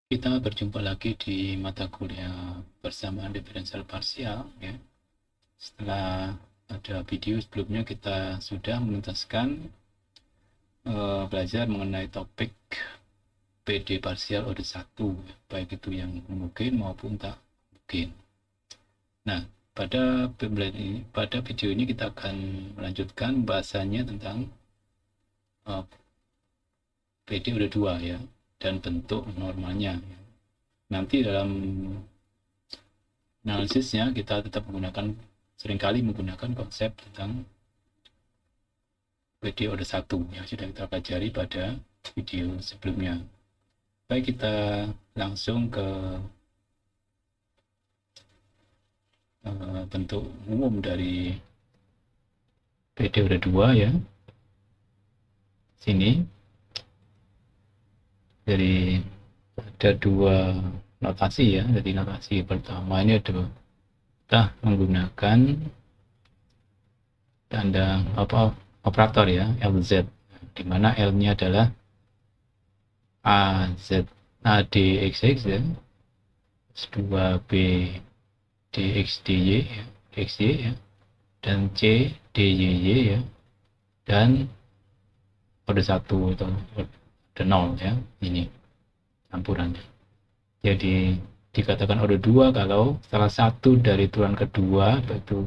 Kita berjumpa lagi di mata kuliah persamaan diferensial parsial ya. Setelah ada video sebelumnya kita sudah menuntaskan belajar mengenai topik PD parsial order 1 ya, baik itu yang mungkin maupun tak mungkin. Nah, pada video ini kita akan melanjutkan bahasannya tentang PD order 2 ya dan bentuk normalnya. Nanti dalam analisisnya kita tetap seringkali menggunakan konsep tentang PD order 1 yang sudah kita pelajari pada video sebelumnya. Baik, kita langsung ke bentuk umum dari PD order 2 ya. Sini. Jadi ada dua notasi ya. Jadi notasi pertama ini ada kita menggunakan tanda operator ya, LZ, di mana L-nya adalah ADXX ya, 2B DXDY ya, DXY ya, dan C DYY ya, dan order 1 atau order 0 ya, ini campurannya. Jadi dikatakan order 2 kalau salah satu dari turunan kedua, yaitu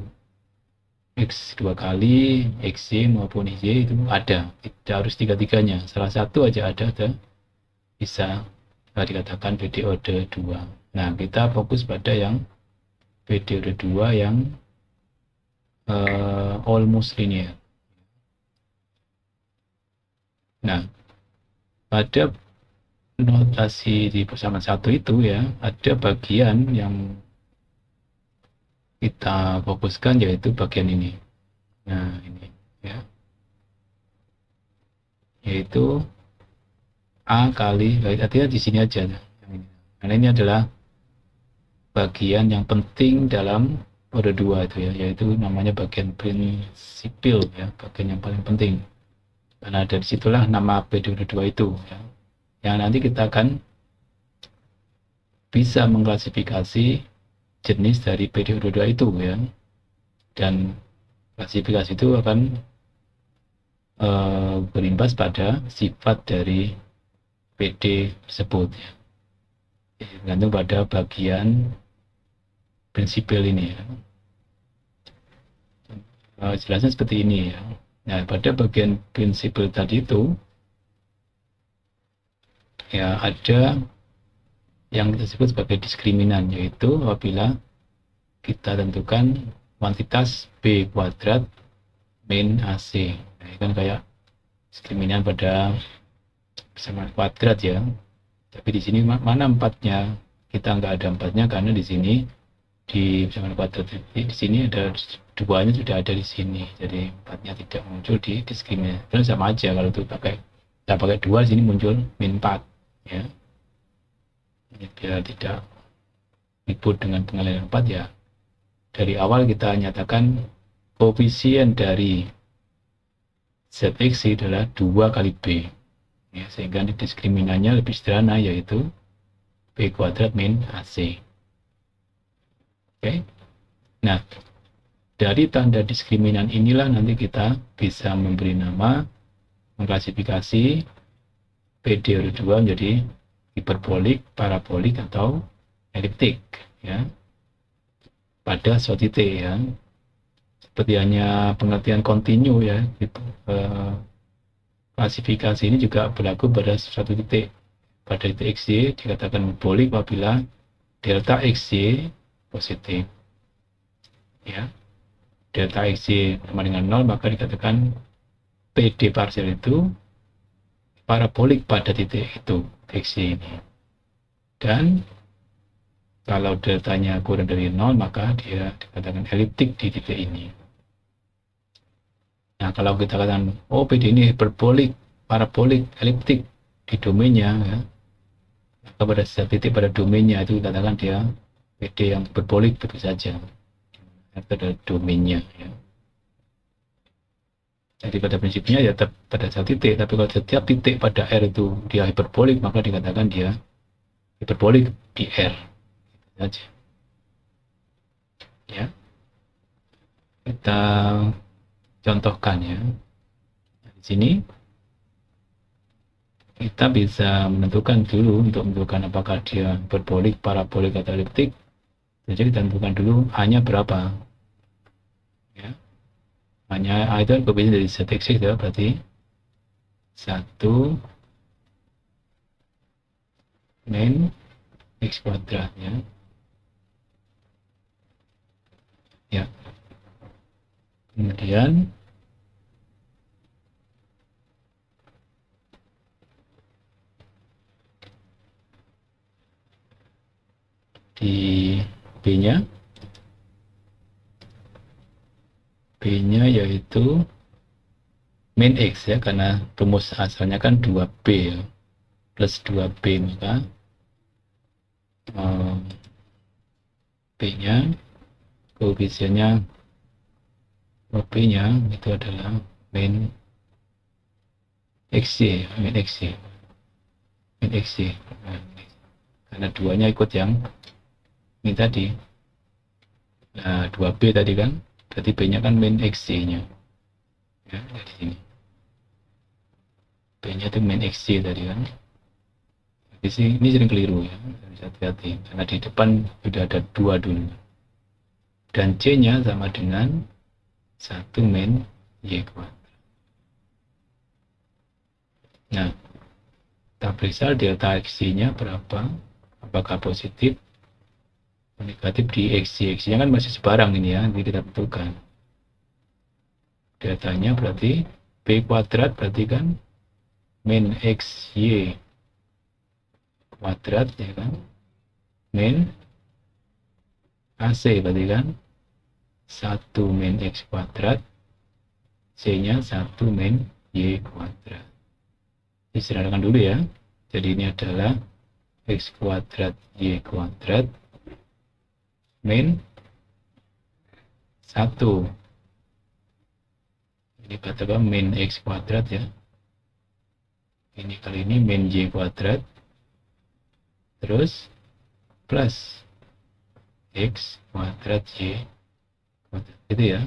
X 2 kali, XY maupun Y itu ada. Tidak harus tiga-tiganya, salah satu aja ada bisa dikatakan PD order 2. Nah, kita fokus pada yang PD order 2 yang almost linear. Nah, pada notasi di persamaan 1 itu ya, ada bagian yang kita fokuskan, yaitu bagian ini. Nah, ini ya. Yaitu A kali, artinya di sini aja. Karena ini adalah bagian yang penting dalam order 2 itu ya, yaitu namanya bagian prinsipil ya, bagian yang paling penting. Karena dari situlah nama PD order 2 itu ya. Yang nanti kita akan bisa mengklasifikasi jenis dari PD order 2 itu ya. Dan klasifikasi itu akan berimbas pada sifat dari PD tersebut ya. Tergantung pada bagian prinsipil ini ya. Jelasnya seperti ini ya. Nah, pada bagian prinsipil tadi itu ya ada yang kita sebut sebagai diskriminan, yaitu apabila kita tentukan kuantitas B kuadrat min AC. Nah, ini kan kayak diskriminan pada persamaan kuadrat ya. Tapi di sini mana empatnya? Kita nggak ada empatnya karena di sini di persamaan kuadrat di sini ada duanya sudah ada di sini. Jadi empatnya tidak muncul di diskriminasi. Dan sama aja kalau itu kita pakai 2, sini muncul min 4 ya. Ini biar tidak ribut dengan pengalihan 4 ya. Dari awal kita nyatakan koefisien dari ZX adalah 2 kali B ya, sehingga diskriminannya lebih sederhana, yaitu B kuadrat min AC. Oke. Nah, dari tanda diskriminan inilah nanti kita bisa memberi nama, mengklasifikasi PD order 2 menjadi hiperbolik, parabolik, atau eliptik ya, pada suatu titik ya. Seperti hanya pengertian kontinu ya, gitu. Klasifikasi ini juga berlaku pada suatu titik. Pada titik XY dikatakan hiperbolik apabila delta XY positif ya. Delta XY sama dengan 0, maka dikatakan PD parsial itu parabolik pada titik itu, XY ini. Dan kalau deltanya kurang dari 0, maka dia dikatakan eliptik di titik ini. Nah, kalau kita katakan, oh PD ini hiperbolik, parabolik, eliptik di domainnya, ya, maka pada setiap titik pada domainnya itu dikatakan dia PD yang hiperbolik begitu saja. Itu adalah domainnya. Ya. Jadi pada prinsipnya ya tetap pada satu titik, tapi kalau setiap titik pada R itu dia hiperbolik, maka dikatakan dia hiperbolik di R. Gitu saja. Ya. Kita contohkan ya. Di sini kita bisa menentukan dulu untuk menentukan apakah dia hiperbolik, parabolik atau eliptik. Jadi kita tentukan dulu A-nya berapa. Ya. A-nya A itu koefisien dari Z X ya, berarti 1 min X kuadrat ya. Ya. Kemudian di B-nya yaitu min X ya, karena rumus asalnya kan 2B ya, plus 2B, maka B-nya koefisiennya B-nya itu adalah min XY, min XY, min XY, karena duanya ikut yang ini tadi. Nah, 2B tadi kan, berarti B-nya kan min XY-nya. Ya, dari sini. B-nya itu min XY tadi kan. Di sini ini sering keliru ya, harus hati-hati karena di depan sudah ada 2 dulu. Dan C-nya sama dengan 1 min Y kuadrat. Nah, kita periksa delta XY-nya berapa, apakah positif atau negatif di XY. XY-nya kan masih sebarang ini ya, jadi kita tentukan. Deltanya berarti B kuadrat, berarti kan min XY kuadrat ya kan, min AC berarti kan 1 min X kuadrat, C-nya 1 min Y kuadrat. Disederhanakan dulu ya. Jadi ini adalah X kuadrat Y kuadrat min 1. Ini katakan min X kuadrat ya. Ini kali ini min Y kuadrat. Terus plus X kuadrat Y kuadrat. Gitu ya.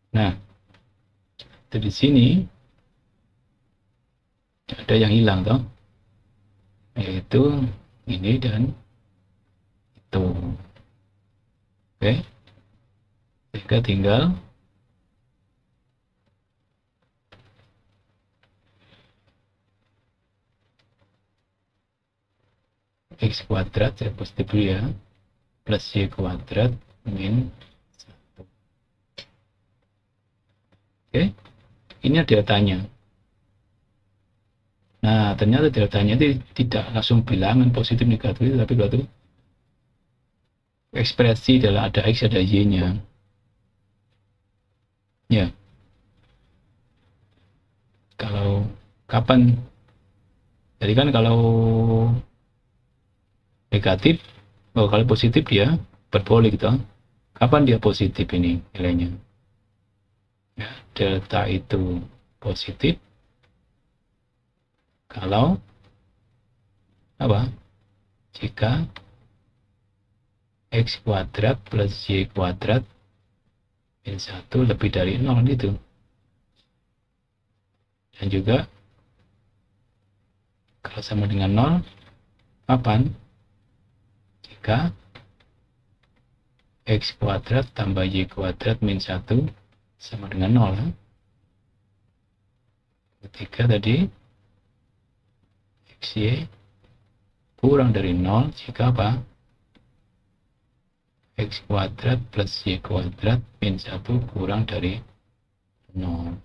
Nah, itu di sini ada yang hilang toh, yaitu ini dan itu. Oke, sehingga tinggal X kuadrat saya positif dulu ya, plus Y kuadrat min 1. Oke, ini deltanya. Nah, ternyata deltanya itu tidak langsung bilangan positif negatif, tapi berarti ekspresi adalah ada X ada Y-nya. Ya. Kalau kapan? Jadi kan kalau negatif, kalau positif dia hiperbolik gitu. Kapan dia positif ini nilainya? Ya, delta itu positif kalau apa? Jika X kuadrat plus Y kuadrat min 1 lebih dari 0 itu. Dan juga kalau sama dengan 0, kapan? Jika X kuadrat tambah Y kuadrat min 1 sama dengan 0. Ketika tadi XY kurang dari 0 jika apa? X kuadrat plus Y kuadrat min 1 kurang dari 0.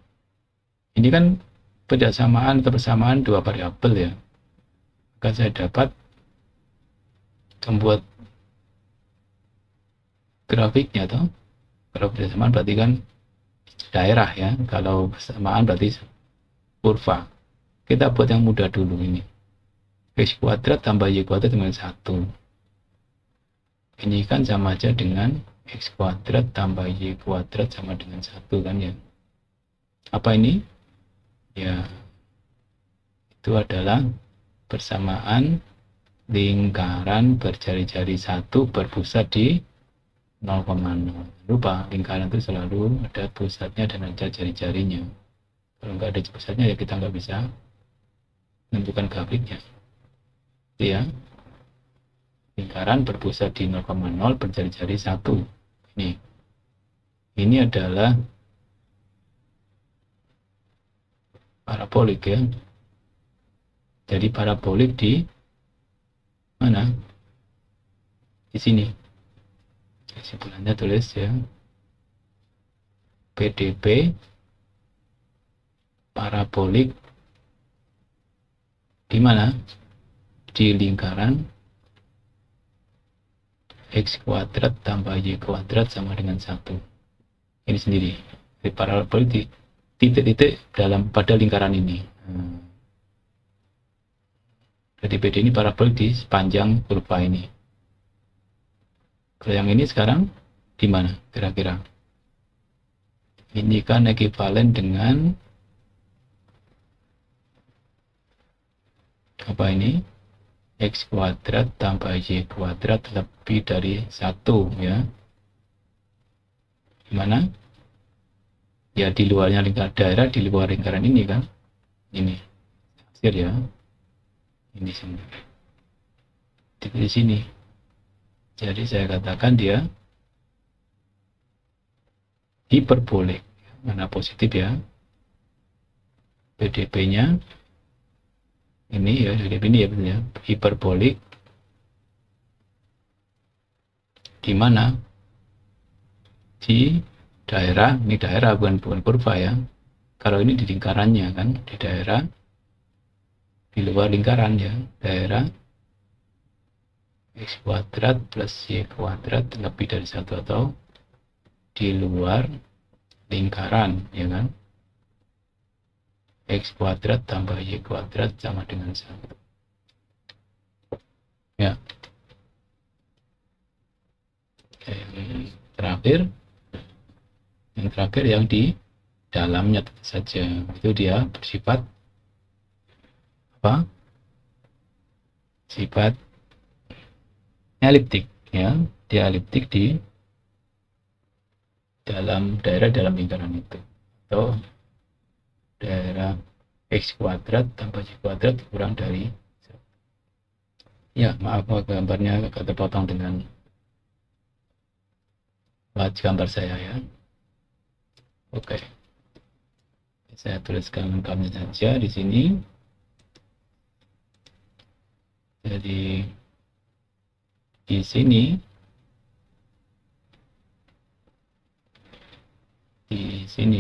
Ini kan persamaan atau persamaan dua variabel ya. Maka saya dapat membuat grafiknya toh. Kalau persamaan berarti kan daerah ya. Kalau persamaan berarti kurva. Kita buat yang mudah dulu ini. X kuadrat tambah Y kuadrat dengan 1. Ini kan sama aja dengan X kuadrat tambah Y kuadrat sama dengan 1 kan ya. Apa ini? Ya, itu adalah persamaan lingkaran berjari-jari 1 berpusat di 0,0. Lupa, lingkaran itu selalu ada pusatnya dan ada jari-jarinya. Kalau nggak ada pusatnya ya kita nggak bisa menentukan grafiknya. Ya, lingkaran berpusat di 0,0 berjari-jari 1. Ini adalah parabolik ya. Jadi parabolik di mana? Di sini. Kesimpulannya tulis ya. PDB parabolik di mana? Di lingkaran x kuadrat tambah y kuadrat sama dengan 1. Ini sendiri. Jadi parabolik di titik-titik pada lingkaran ini. Jadi PD ini parabolik di sepanjang kurva ini. Kalau yang ini sekarang di mana kira-kira? Ini kan ekuivalen dengan apa ini? X kuadrat tambah y kuadrat lebih dari 1 ya. Gimana? Ya di luarnya lingkaran daerah, di luar lingkaran ini kan. Ini. Hasil ya. Ini sini. Di sini. Jadi saya katakan dia hiperbolik. Mana positif ya. PDB-nya ini ya, ini ya betul ya. Hiperbolik di mana? Di daerah, ini daerah bukan kurva ya. Kalau ini di lingkarannya kan, di daerah di luar lingkaran ya, daerah x kuadrat plus y kuadrat lebih dari 1 atau di luar lingkaran ya kan. X kuadrat tambah y kuadrat sama dengan 1 ya. Yang terakhir yang di dalamnya tentu saja itu dia bersifat apa? Sifat eliptik ya, dia eliptik di dalam lingkaran itu, atau daerah x kuadrat tambah y kuadrat kurang dari ya, maaf gambarnya agak terpotong dengan gambar saya ya. Oke, saya tuliskan lengkapnya saja di sini. Jadi di sini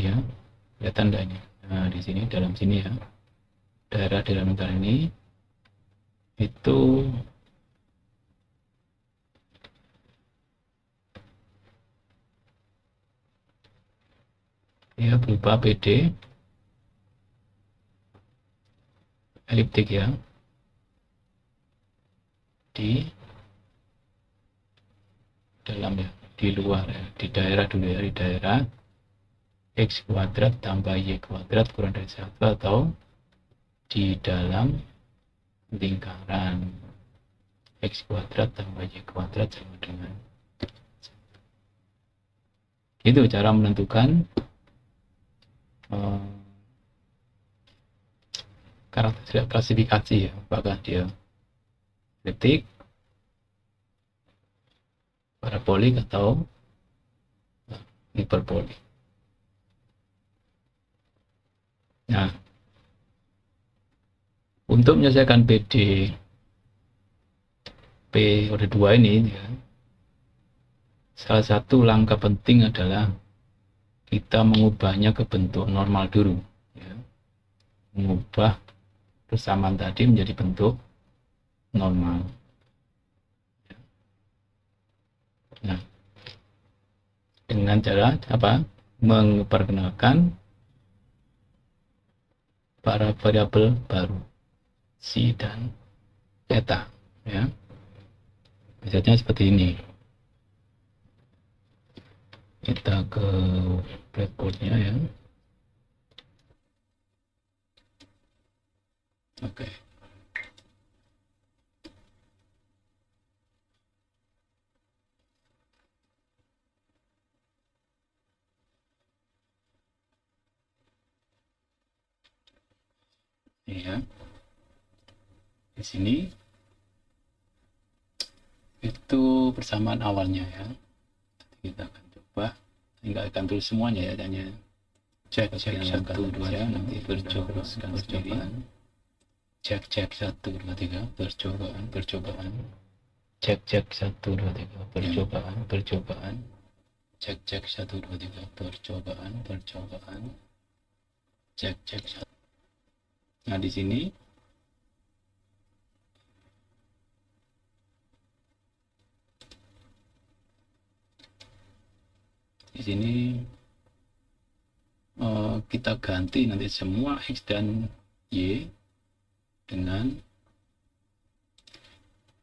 ya, kelihatan enggak ini? Nah, di sini dalam sini ya, daerah dalam lingkaran ini itu ya berupa PD eliptik ya, di dalam ya, di luar ya, di daerah dulu ya, di daerah x kuadrat tambah y kuadrat kurang dari 1 atau di dalam lingkaran x kuadrat tambah y kuadrat sama dengan itu cara menentukan karakteristik klasifikasi ya, apakah dia eliptik, parabolik atau hiperbolik. Nah, untuk menyelesaikan PD periode 2 ini ya, salah satu langkah penting adalah kita mengubahnya ke bentuk normal dulu ya. Mengubah persamaan tadi menjadi bentuk normal. Nah, dengan cara apa? Memperkenalkan para variabel baru C dan theta ya. Misalnya seperti ini. Kita ke blackboardnya ya. Oke. Ini ya. Di sini itu persamaan awalnya ya. Kita akan coba, nggak akan tulis semuanya ya, hanya cek 1 2 3 nanti percobaan, cek 1 2 3 percobaan, cek 1 2 3 percobaan, cek 1 2 3 percobaan, cek 1. Nah di sini kita ganti nanti semua X dan Y dengan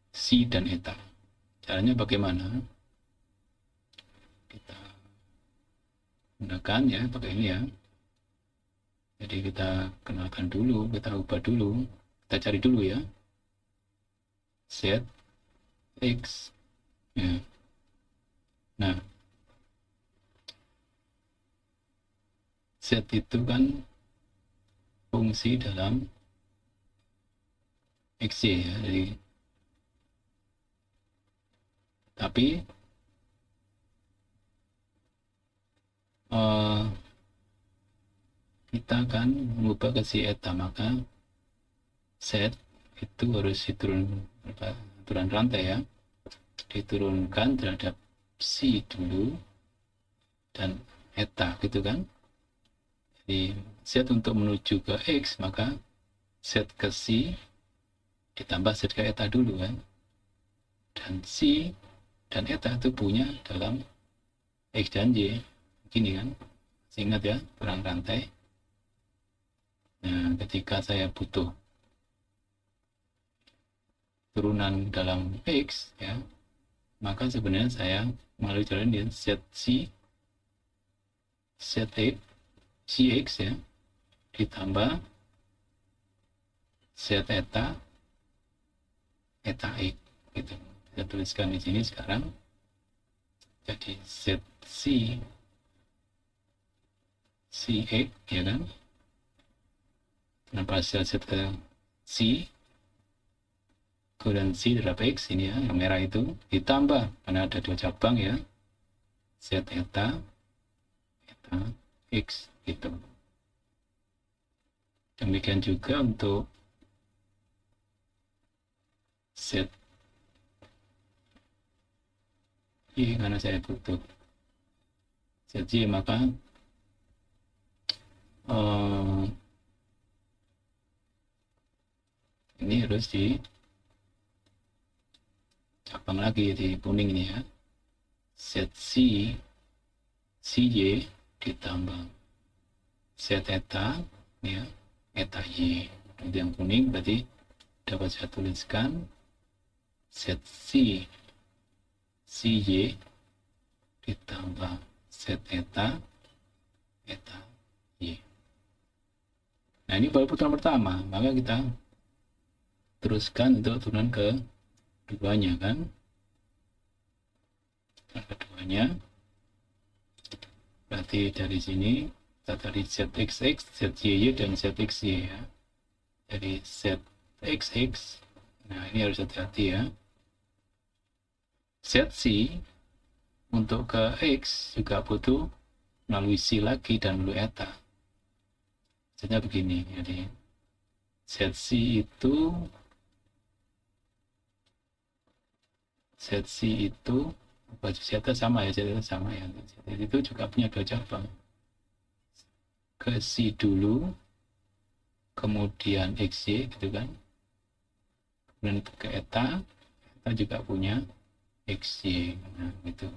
Si dan Eta. Caranya bagaimana? Kita gunakan ya, pakai ini ya. Jadi kita kenalkan dulu, kita ubah dulu, kita cari dulu ya. Z, X, ya. Nah, Z itu kan fungsi dalam XY ya, jadi tapi kita akan mengubah ke si eta, maka Z itu harus aturan rantai ya, diturunkan terhadap si dulu dan eta gitu kan. Jadi Z untuk menuju ke X, maka Z ke si ditambah Z ke eta dulu kan, dan si dan eta itu punya dalam X dan Y gini kan. Ingat ya, aturan rantai. Nah, ketika saya butuh turunan dalam X ya, maka sebenarnya saya melalui jalan di ZC CX ya, ditambah Z eta X gitu. Saya tuliskan di sini sekarang. Jadi ZC CX ya kan, kenapa Z ke C, kemudian C terhadap X ini ya, yang merah itu ditambah karena ada 2 cabang ya, Z eta X gitu. Demikian juga untuk Z Y, karena saya butuh ZY, maka ini harus di cabang lagi di kuning ini ya, ZC CY ditambah Z eta ya, eta Y. Itu yang kuning, berarti dapat saya tuliskan ZC CY ditambah Z eta Y. Nah ini baru putaran pertama, maka kita teruskan untuk turunan ke keduanya kan. Keduanya berarti dari sini kita cari ZXX, ZYY dan ZXY ya. Jadi ZXX, nah ini harus hati-hati ya. ZC untuk ke X juga butuh melalui Si lagi dan melalui eta. Jadi begini, jadi ZC itu baju zeta sama ya, zeta sama ya. Jadi itu juga punya 2 cabang. Ke Si dulu, kemudian XY gitu kan. Kemudian ke eta juga punya XY. Nah, gitu.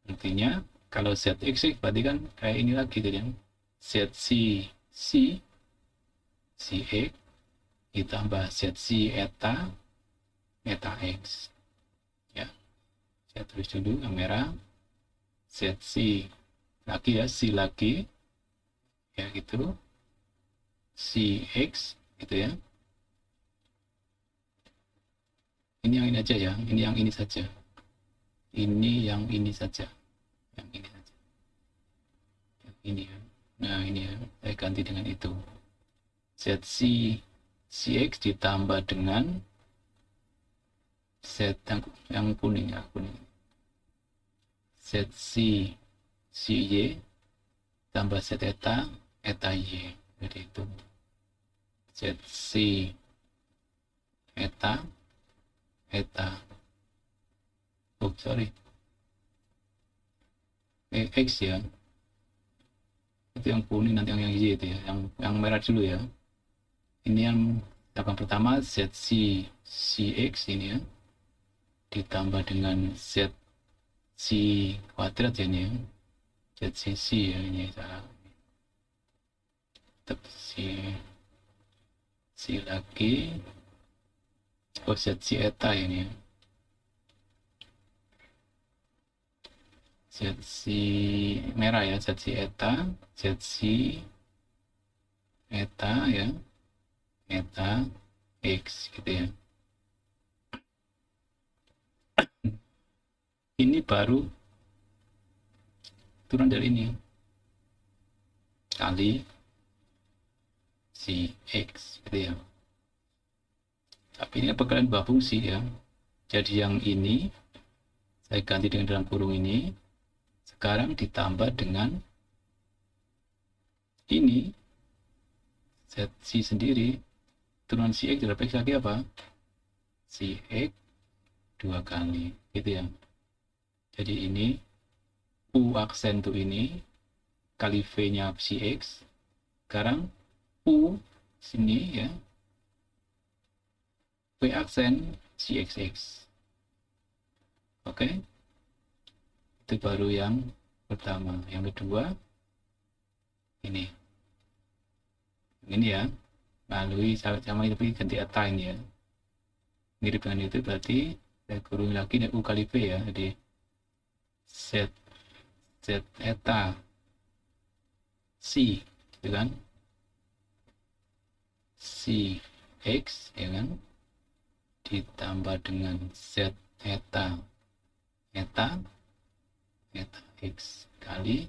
Artinya kalau ZXX berarti kan kayak ini lagi tadi yang ZC CX ditambah ZC eta X ya. Saya tulis dulu kamera, ZC lagi ya, C lagi ya gitu, CX gitu ya. Ini yang ini aja ya, ini yang ini saja, ini yang ini saja, yang ini saja, yang ini ya. Nah ini ya, saya ganti dengan itu ZC CX ditambah dengan Z yang kuning ya, kuning. ZC CY tambah Z eta Y. Jadi itu ZC eta sorry, X ya, itu yang kuning, nanti yang Y itu ya, yang merah dulu ya. Ini yang tabang pertama ZC CX ini ya, ditambah dengan ZC kuadrat ya, ini ya, ZCC ya, ini salah, tetap C lagi, oh ZC eta ini ya, ZC merah ya, ZC eta ya, eta X gitu ya. Ini baru turun dari ini kali si X gitu ya. Tapi ini bakalan dua fungsi ya. Jadi yang ini saya ganti dengan dalam kurung ini, sekarang ditambah dengan ini ZC sendiri, turunan si X dapat X lagi apa? Si X dua kali gitu ya. Jadi ini U aksen tuh ini kali V nya si X, sekarang U sini ya, V aksen si XX. Oke, itu baru yang pertama. Yang kedua ini ya, melalui sama tapi ganti eta ini ya, mirip dengan itu, berarti saya kurung lagi dan U kali V ya. Jadi Z eta C gitu kan, C X ya kan, ditambah dengan Z eta X kali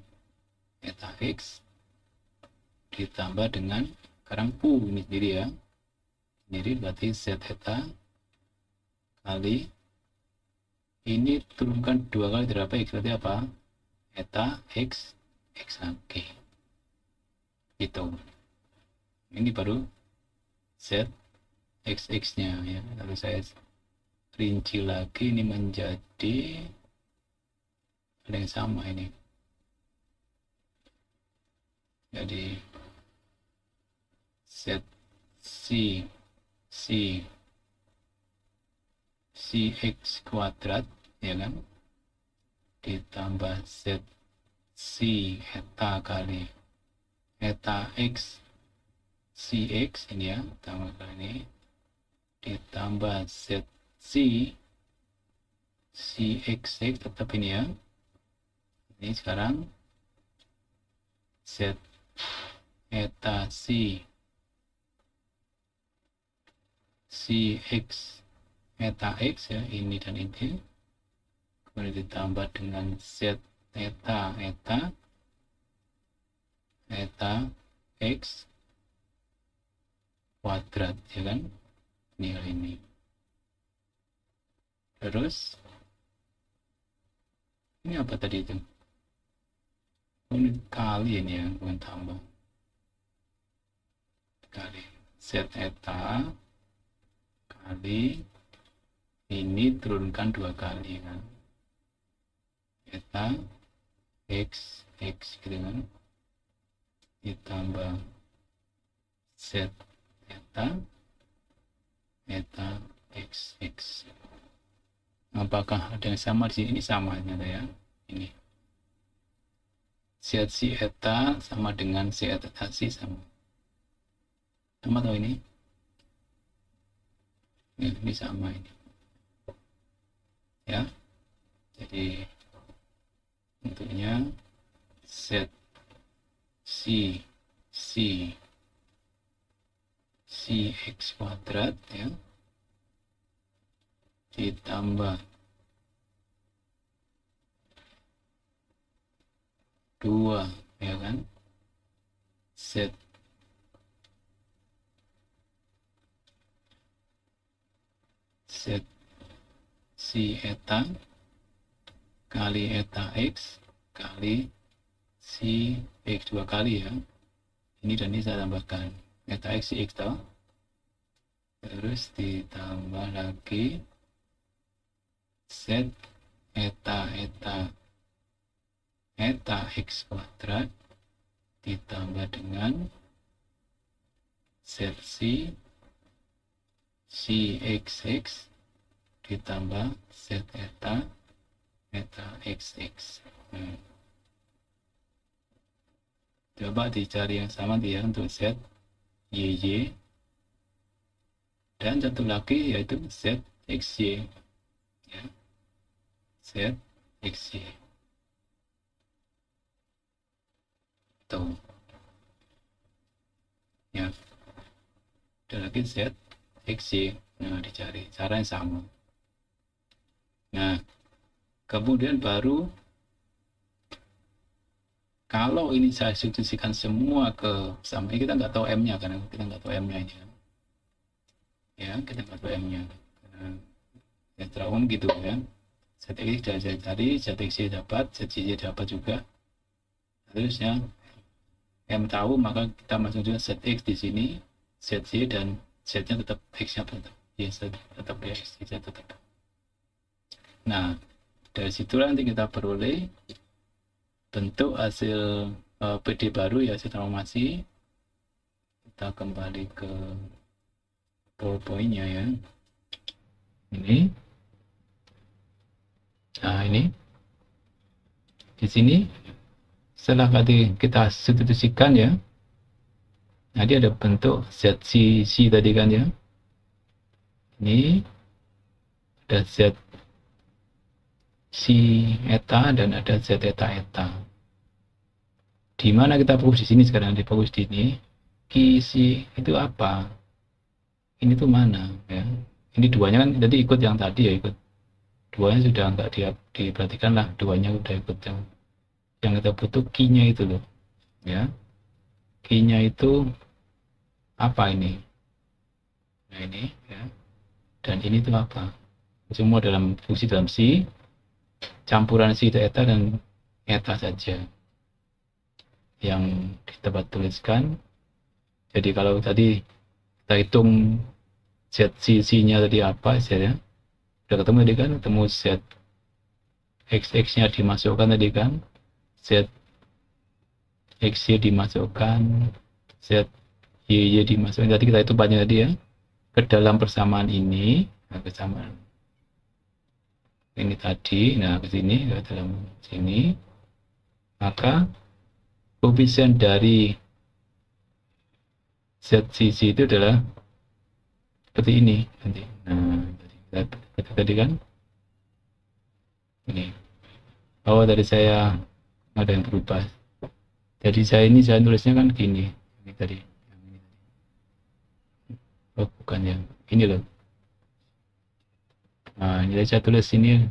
eta X ditambah dengan sekarang U ini sendiri ya, sendiri berarti Z eta kali ini turunkan dua kali berapa X, berarti apa? Eta X lagi gitu. Ini baru Z XX nya ya. Lalu saya rinci lagi, ini menjadi ada yang sama ini, jadi CX kuadrat ya kan, ditambah ZC eta kali eta X CX ini ya, tambah kali ini, ditambah ZC CXX tetap ini ya. Ini sekarang Z eta CX eta X ya, ini dan ini, kemudian ditambah dengan Z eta X kuadrat ya kan, ini. Terus ini apa tadi itu? Ini kali ini ya, bukan tambah, kali Z eta kali ini turunkan dua kali kan, eta X gitu kan, ditambah Z eta X. Apakah ada yang sama di sini? Ini sama ternyata ya. Ini ZC eta sama dengan C eta C sama atau ini ya, ini sama ini ya. Jadi tentunya Z C X kuadrat ya, ditambah 2 ya kan, Z Z si eta kali eta X kali si X 2 kali ya. Ini dan ini saya tambahkan. Eta X si X toh. Terus ditambah lagi Z eta X kuadrat ditambah dengan Z si XX ditambah Z eta XX. Coba dicari yang sama dia untuk Z YY dan satu lagi yaitu Z XY ya. Z XY tuh ya. Ada lagi Z XY. Nah, dicari cara yang sama. Nah, kemudian baru kalau ini saya substitusikan semua ke sama, kita nggak tahu M-nya karena kita nggak tahu M-nya ini kan. Ya, kita nggak tahu M-nya. Secara umum gitu ya. ZX sudah tadi, ZXY dapat, ZY dapat juga. Terus ya, M tahu maka kita masuk juga ZX di sini, ZY dan Z-nya tetap X-nya tetap. Yes, tetap X, Z tetap. Nah, dari situ nanti kita peroleh bentuk hasil PD baru ya, hasil transformasi. Kita kembali ke PowerPoint-nya ya. Ini. Nah, ini. Di sini setelah kita substitusikan ya. Nah, dia ada bentuk ZCC tadi kan ya. Ini ada Z si eta dan ada Z eta. Di mana kita fokus di sini sekarang? Di fokus di ini. Kisi itu apa? Ini tuh mana ya? Ini duanya kan tadi ikut yang tadi ya, ikut. Duanya sudah enggak diperhatikan lah, duanya udah ikut yang kita butuh key-nya itu loh. Ya. Key-nya itu apa ini? Nah, ini ya. Dan ini tuh apa? Semua dalam fungsi dalam si, campuran si itu eta dan eta saja yang kita tuliskan. Jadi kalau tadi kita hitung ZCC-nya tadi apa ya, udah ketemu tadi kan, ketemu Z XX-nya dimasukkan tadi kan, Z XY dimasukkan, Z YY dimasukkan. Tadi kita hitung banyak tadi ya, ke dalam persamaan ini, nah, persamaan ini tadi, nah ke sini, ke dalam sini, maka koefisien dari ZCC itu adalah seperti ini nanti. Nah, tadi kan ini. Oh, tadi saya ada yang berubah. Jadi saya nulisnya kan gini. Ini tadi. Oh, bukan yang ini loh. Nah, ini saya tulis ini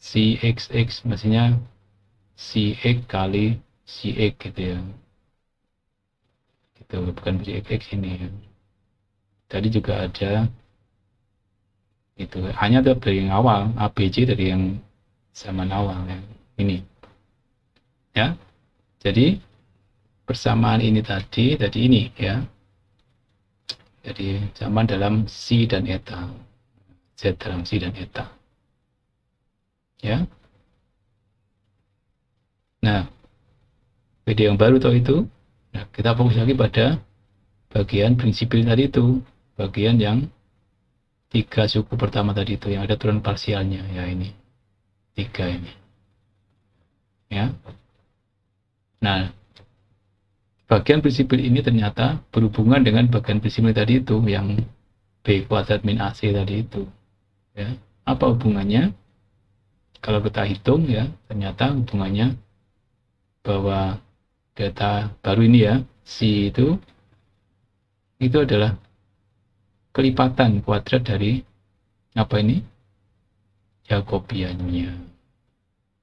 CXX, maksudnya CX kali CX gitu ya. Gitu, bukan CXX ini ya. Tadi juga ada itu, hanya dari yang awal, ABC dari yang zaman awal ya. Ini. Ya. Jadi persamaan ini tadi ini ya. Jadi sama dalam si dan eta. Z dalam si dan eta. Ya. Nah, video yang baru tahu itu. Nah, kita fokus lagi pada bagian prinsipil tadi itu, bagian yang 3 suku pertama tadi itu yang ada turun parsialnya ya, ini 3 ini. Ya. Nah, bagian prinsipil ini ternyata berhubungan dengan bagian prinsipil tadi itu yang B kuadrat min AC tadi itu. Ya. Apa hubungannya? Kalau kita hitung ya, ternyata hubungannya bahwa data baru ini ya, C itu adalah kelipatan kuadrat dari apa ini? Jacobiannya.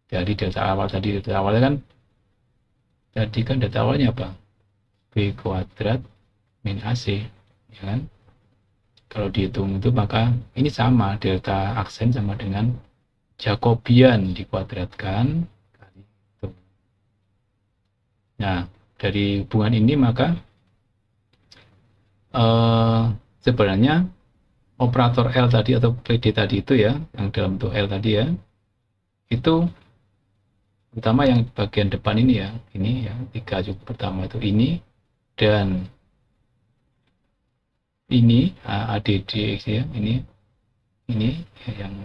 Dari data awal tadi, data awalnya kan data awalnya apa? B kuadrat min AC, ya kan? Kalau dihitung itu maka ini sama, delta aksen sama dengan Jacobian dikuadratkan kali itu. Nah, dari hubungan ini maka sebenarnya operator L tadi atau PD tadi itu ya, yang dalam bentuk L tadi ya, itu terutama yang bagian depan ini ya, ini ya, 3 cukup pertama itu ini dan ini ADDX ya, ini ya, yang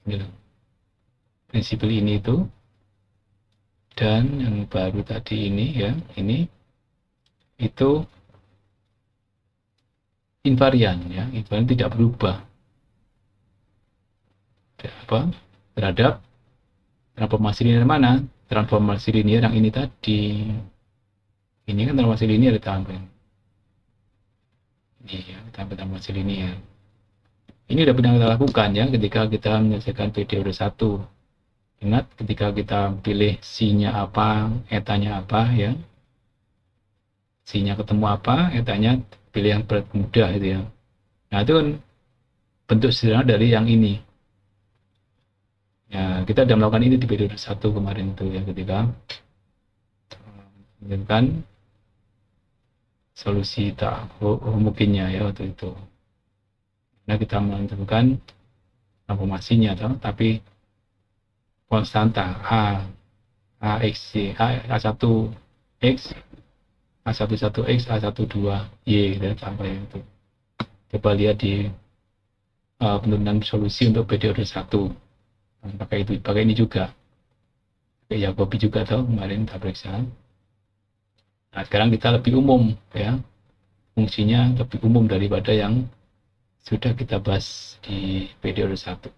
ini prinsipal ini itu, dan yang baru tadi ini ya, ini itu invarian ya, invarian tidak berubah terhadap transformasi linear mana? Transformasi linear yang ini tadi. Ini kan transformasi linear ditambah ini ya, ditambah transformasi linear. Ini udah pernah kita lakukan ya ketika kita menyelesaikan periode 1. Ingat ketika kita pilih C-nya apa, etanya apa ya. C-nya ketemu apa, etanya pilih yang berat mudah itu ya. Nah, itu kan bentuk sederhana dari yang ini. Ya, kita sudah melakukan ini di periode 1 kemarin itu ya, ketika menentukan solusi tak homogennya ya waktu itu. Nah, kita menentukan transformasinya tapi konstanta A1X, A11X, A12Y dan sampai itu. Coba lihat di penurunan solusi untuk periode 1. Pakai ini juga, pakai Jacobi juga kemarin kita periksa. Nah, sekarang kita lebih umum ya, fungsinya lebih umum daripada yang sudah kita bahas di periode 1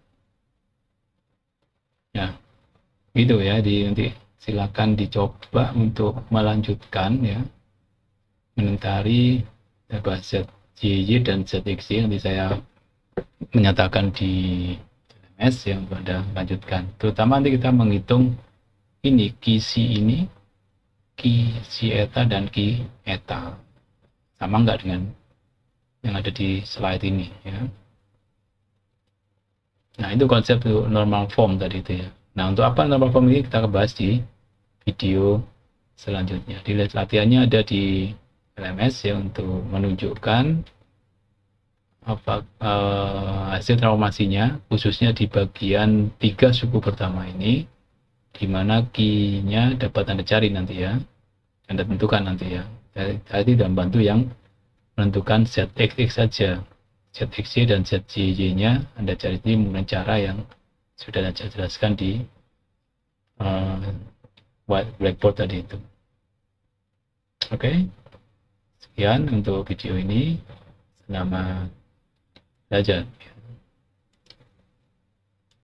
ya, gitu ya. Nanti silakan dicoba untuk melanjutkan ya, menentari bahas ZYY dan ZXY. Nanti saya menyatakan di yang Anda lanjutkan, terutama nanti kita menghitung ini QC ini, QC eta dan Q eta sama enggak dengan yang ada di slide ini ya. Nah, itu konsep normal form tadi itu ya. Nah, untuk apa normal form ini kita bahas di video selanjutnya. Di latihannya ada di LMS ya, untuk menunjukkan hasil transformasinya, khususnya di bagian 3 suku pertama ini, di mana key-nya dapat Anda cari nanti ya, Anda tentukan nanti ya. Tadi dalam bantu yang menentukan ZXX saja, ZXY dan ZYY-nya Anda cari ini menggunakan cara yang sudah Anda jelaskan di blackboard tadi itu. Oke, sekian untuk video ini. Selamat belajar.